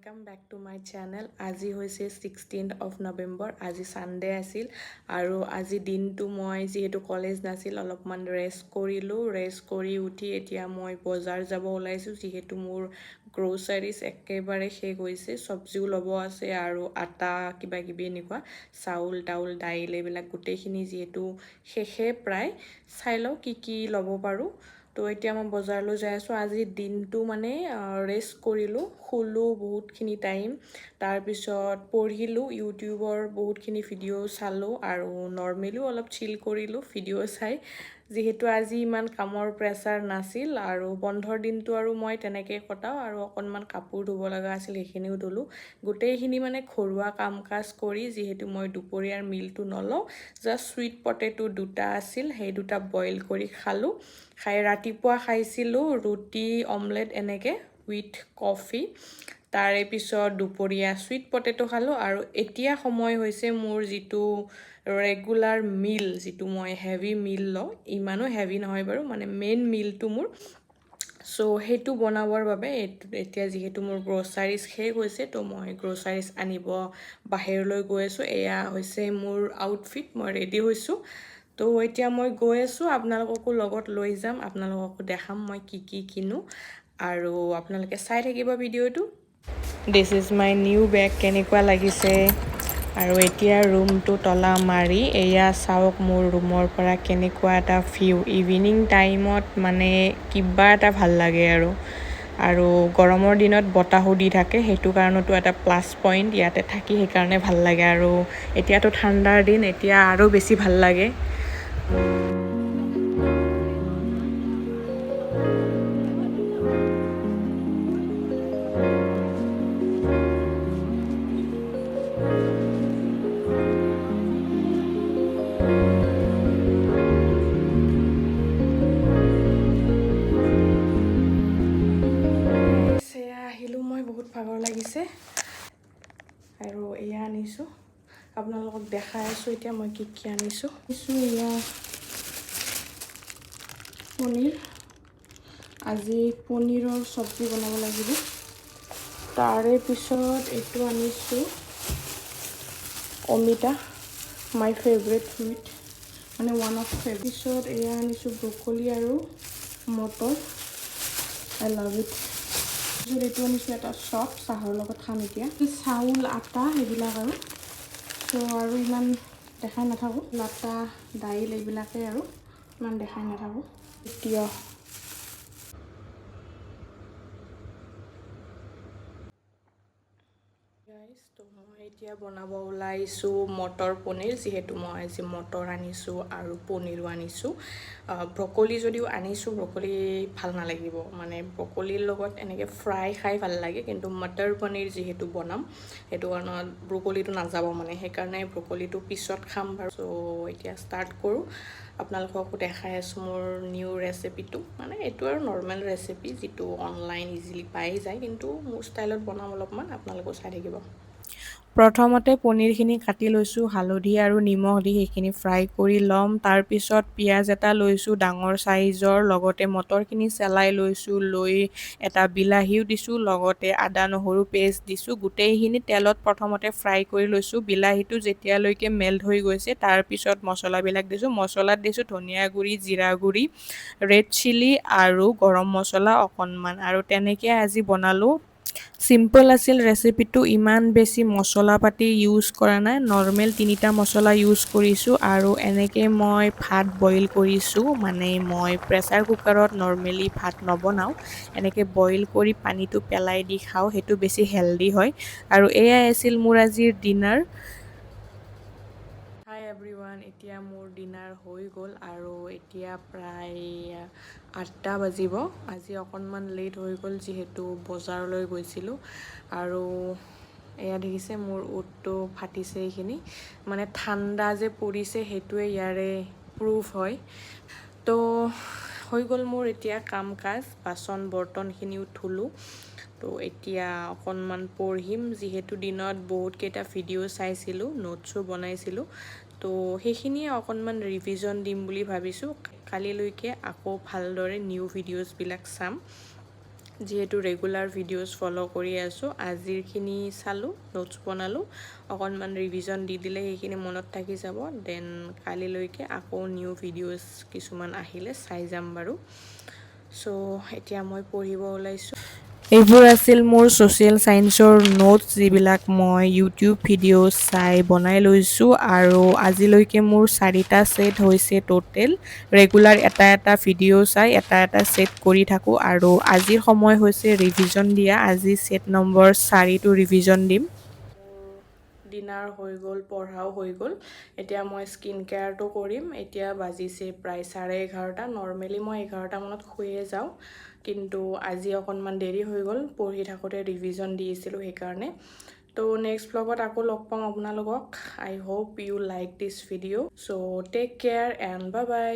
Welcome back to my channel. আজি হৈছে 16th of November. আজি Sunday আছিল আৰু আজি দিনটো মই যেহেতু কলেজ নাছিল অলপমান ৰেষ্ট কৰিলো। ৰেষ্ট কৰি উঠি এতিয়া মই বজাৰ যাব ওলাইছো যেহেতু মোৰ গ্ৰোসাৰিজ একেবাৰে শেষ হৈছে। সবজিও ল'ব আছে আৰু আটা কিবা কিবি এনেকুৱা চাউল টাউল দাইল এইবিলাক গোটেইখিনি যেহেতু শেষে প্ৰায় চাই লওঁ কি ল'ব পাৰো। তো এতিয়া মই বজাৰলৈ যাই আছোঁ। আজি দিনটো মানে ৰেষ্ট কৰিলোঁ, শুলোঁ বহুতখিনি টাইম, তাৰপিছত পঢ়িলোঁ, ইউটিউবৰ বহুতখিনি ভিডিঅ' চালোঁ আৰু নৰ্মেলিও অলপ চিল কৰিলোঁ ভিডিঅ' চাই। যিহেতু আজি ইমান কামৰ প্ৰেছাৰ নাছিল আৰু বন্ধৰ দিনটো আৰু মই তেনেকৈ কটাওঁ আৰু অকণমান কাপোৰ ধুব লগা আছিল সেইখিনিও ধুলোঁ। গোটেইখিনি মানে ঘৰুৱা কাম কাজ কৰি যিহেতু মই দুপৰীয়াৰ মিলটো নলওঁ, জাষ্ট চুইট পটেটো দুটা আছিল, সেই দুটা বইল কৰি খালোঁ। খাই ৰাতিপুৱা খাইছিলোঁ ৰুটি অমলেট এনেকৈ উইথ কফি। তাৰে পিছত দুপৰীয়া চুইট পটেটো খালোঁ আৰু এতিয়া সময় হৈছে মোৰ যিটো ৰেগুলাৰ মিল, যিটো মই হেভি মিল লওঁ, ইমানো হেভি নহয় বাৰু, মানে মেইন মিলটো মোৰ। চ' সেইটো বনাবৰ বাবে এতিয়া যিহেতু মোৰ গ্ৰ'চাৰিজ শেষ হৈছে, তো মই গ্ৰ'চাৰিজ আনিব বাহিৰলৈ গৈ আছোঁ। এয়া হৈছে মোৰ আউটফিট, মই ৰেডি হৈছোঁ। তো এতিয়া মই গৈ আছোঁ, আপোনালোককো লগত লৈ যাম, আপোনালোককো দেখাম মই কি কিনো আৰু আপোনালোকে চাই থাকিব ভিডিঅ'টো। দিছ ইজ মাই নিউ বেগ, কেনেকুৱা লাগিছে। আৰু এতিয়া ৰুমটো তলা মাৰি এয়া চাওক মোৰ ৰুমৰ পৰা কেনেকুৱা এটা ভিউ। ইভিনিং টাইমত মানে কিবা এটা ভাল লাগে আৰু গৰমৰ দিনত বতাহো দি থাকে, সেইটো কাৰণতো এটা প্লাছ পইণ্ট ইয়াতে থাকি, সেইকাৰণে ভাল লাগে। আৰু এতিয়াতো ঠাণ্ডাৰ দিন, এতিয়া আৰু বেছি ভাল লাগে। আহিলোঁ, মই বহুত ভাগৰ লাগিছে আৰু এয়া আনিছোঁ, আপোনালোকক দেখাই আছোঁ এতিয়া মই কি আনিছোঁ। এয়া পনীৰ, আজি পনীৰৰ চব্জি বনাব লাগিব। তাৰে পিছত এইটো আনিছোঁ অমিতা, মাই ফেভৰেট ফুড, মানে ওৱান অফ ফেভৰেট। পিছত এয়া আনিছোঁ ব্ৰকলি আৰু মটৰ, আই লাভ ইট। পিছত এইটো আনিছোঁ এটা চপ, চাহৰ লগত খাম এতিয়া। চাউল আটা সেইবিলাক আৰু ইমান দেখাই নাথাকোঁ, আটা দাইল এইবিলাকেই আৰু ইমান দেখাই নাথাকোঁ। এতিয়া তো মই এতিয়া বনাব ওলাইছোঁ মটৰ পনীৰ, যিহেতু মই আজি মটৰ আনিছোঁ আৰু পনীৰো আনিছোঁ। ব্ৰকলি যদিও আনিছোঁ, ব্ৰকলি ভাল নালাগিব, মানে ব্ৰকলিৰ লগত এনেকৈ ফ্ৰাই খাই ভাল লাগে, কিন্তু মটৰ পনীৰ যিহেতু বনাম সেইটো কাৰণত ব্ৰকলিটো নাযাব, মানে সেইকাৰণে ব্ৰকলিটো পিছত খাম বাৰু। চ' এতিয়া ষ্টাৰ্ট কৰোঁ, আপোনালোককো দেখাই আছোঁ মোৰ নিউ ৰেচিপিটো। মানে এইটো আৰু নৰ্মেল ৰেচিপি, যিটো অনলাইন ইজিলি পাই যায়, কিন্তু মোৰ ষ্টাইলত বনাম অলপমান, আপোনালোকেও চাই থাকিব। প্ৰথমতে পনীৰখিনি কাটি লৈছোঁ, হালধি আৰু নিমখ দি সেইখিনি ফ্ৰাই কৰি ল'ম। তাৰপিছত পিঁয়াজ এটা লৈছোঁ ডাঙৰ চাইজৰ, লগতে মটৰখিনি চেলাই লৈছোঁ, লৈ এটা বিলাহীও দিছোঁ, লগতে আদা নহৰু পেষ্ট দিছোঁ। গোটেইখিনি তেলত প্ৰথমতে ফ্ৰাই কৰি লৈছোঁ। বিলাহীটো যেতিয়ালৈকে মেল্ট হৈ গৈছে, তাৰপিছত মছলাবিলাক দিছোঁ। মছলাত দিছোঁ ধনিয়া গুড়ি, জিৰা গুড়ি, ৰেড চিলি আৰু গৰম মছলা অকণমান, আৰু তেনেকৈ আজি বনালোঁ। চিম্পল আছিল ৰেচিপিটো, ইমান বেছি মছলা পাতি ইউজ কৰা নাই, নৰ্মেল 3টা মছলা ইউজ কৰিছোঁ। আৰু এনেকৈ মই ভাত বইল কৰিছোঁ, মানে মই প্ৰেছাৰ কুকাৰত নৰ্মেলি ভাত নবনাওঁ, এনেকৈ বইল কৰি পানীটো পেলাই দি খাওঁ, সেইটো বেছি হেল্ডি হয়। আৰু এয়াই আছিল মোৰ আজিৰ ডিনাৰ। হাই এভৰিৱান, এতিয়া মোৰ ডিনাৰ হৈ গ'ল আৰু এতিয়া প্ৰায় 8টা বাজিব। আজি অকণমান লেট হৈ গ'ল যিহেতু বজাৰলৈ গৈছিলোঁ। আৰু এয়া দেখিছে মোৰ ওঁঠটো ফাটিছে, এইখিনি মানে ঠাণ্ডা যে পৰিছে সেইটোৱে ইয়াৰে প্ৰুফ হয়। তো হৈ গ'ল মোৰ এতিয়া কাম কাজ, বাচন বৰ্তনখিনিও ধুলোঁ। তো এতিয়া অকণমান পঢ়িম, যিহেতু দিনত বহুতকেইটা ভিডিঅ' চাইছিলোঁ, নোটছো বনাইছিলোঁ, তো সেইখিনিয়ে অকণমান ৰিভিজন দিম বুলি ভাবিছোঁ। কালিলৈকে আকৌ ভালদৰে নিউ ভিডিঅ'জবিলাক চাম। যিহেতু ৰেগুলাৰ ভিডিঅ'জ ফ'ল' কৰি আছোঁ, আজিৰখিনি চালোঁ, নোটছ বনালোঁ, অকণমান ৰিভিজন দি দিলে সেইখিনি মনত থাকি যাব। দেন কালিলৈকে আকৌ নিউ ভিডিঅ'জ কিছুমান আহিলে চাই যাম বাৰু। চ' এতিয়া মই পঢ়িব ওলাইছোঁ। এইবোৰ আছিল মোৰ ছ'চিয়েল ছায়েন্সৰ নোটছ, যিবিলাক মই ইউটিউব ভিডিঅ' চাই বনাই লৈছোঁ। আৰু আজিলৈকে মোৰ 4টা ছেট হৈছে টোটেল। ৰেগুলাৰ এটা ভিডিঅ' চাই এটা ছেট কৰি থাকোঁ। আৰু আজিৰ সময় হৈছে ৰিভিজন দিয়া। আজি ছেট নম্বৰ 4টো ৰিভিজন দিম। ডিনাৰ হৈ গ'ল, পঢ়াও হৈ গ'ল। এতিয়া মই স্কিন কেয়াৰটো কৰিম। এতিয়া বাজিছে প্ৰায় 11:30। নৰ্মেলি মই 11টা মানত শুয়ে যাওঁ, কিন্তু আজি অকণমান দেৰি হৈ গ'ল, পঢ়ি থাকোঁতে ৰিভিজন দিছিলোঁ সেইকাৰণে। তো নেক্সট ব্লগত আকৌ লগ পাম আপোনালোকক। আই হোপ ইউ লাইক দিছ video'. So' take care and bye by.